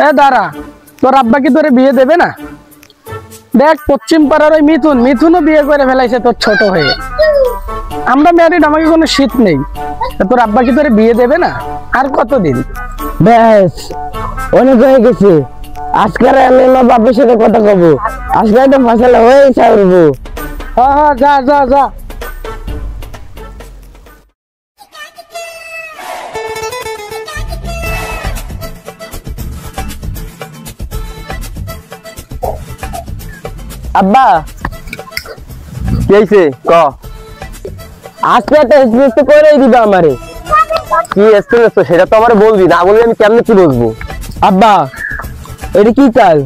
এ দাঁড়া, তোর আব্বা কি তোরে বিয়ে দেবে না? দেখ পশ্চিম পাড়ার ওই মিথুনও বিয়ে করে ফেলাইছে তোর ছোট হয়ে। আমরা ম্যারিড, আমাকে কোনো শীত নেই। তোর আব্বা কি তোরে বিয়ে দেবে না? আর কতদিন? ব্যাস অনেক হয়ে গেছে। আজকাল আমি আমার বাবার সাথে কথা কব। আজকাল তো ফসল হয়ে ছাড়বো। হ্যাঁ, যা যা যা। আব্বা কি হইছে ক? আজকে একটা এক্সপ্রেস তো করেই দিবা আমারে। কি এক্সপ্রেস? সেটা তো আমারে বলবি, না বললে আমি কেমনে কি বুঝবো? আব্বা এটা কি চাল?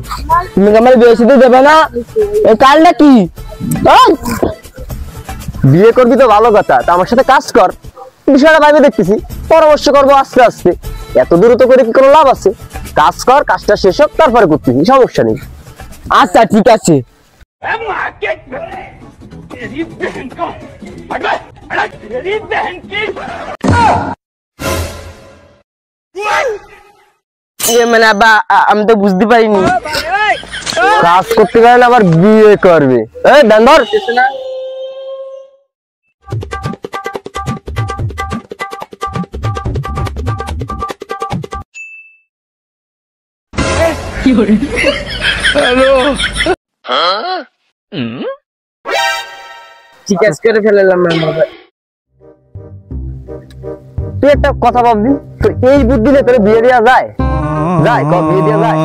তুমি আমার বিয়ে সাথে দেবে না? এই চালটা কি? বিয়ে করবি তো ভালো কথা, তা আমার সাথে কাজ কর। বিষয়টা ভাবে দেখতেছি, পরামর্শ করবো আস্তে আস্তে। এত দ্রুত করে কি কোনো লাভ আছে? কাজ কর, কাজটা শেষ হোক তারপরে করতেছি, সমস্যা নেই। আচ্ছা ঠিক আছে। মানে আব্বা আমি তো বুঝতে পারিনি। কাজ করতে গেলে আবার বিয়ে করবে? এই ডান্ডর ঠিক আছে করে ফেললাম। তুই একটা কথা ভাববি, তো এই বুদ্ধি নিয়ে তোর বিয়ে দেওয়া যায়? যায়, বিয়ে দেওয়া যায়?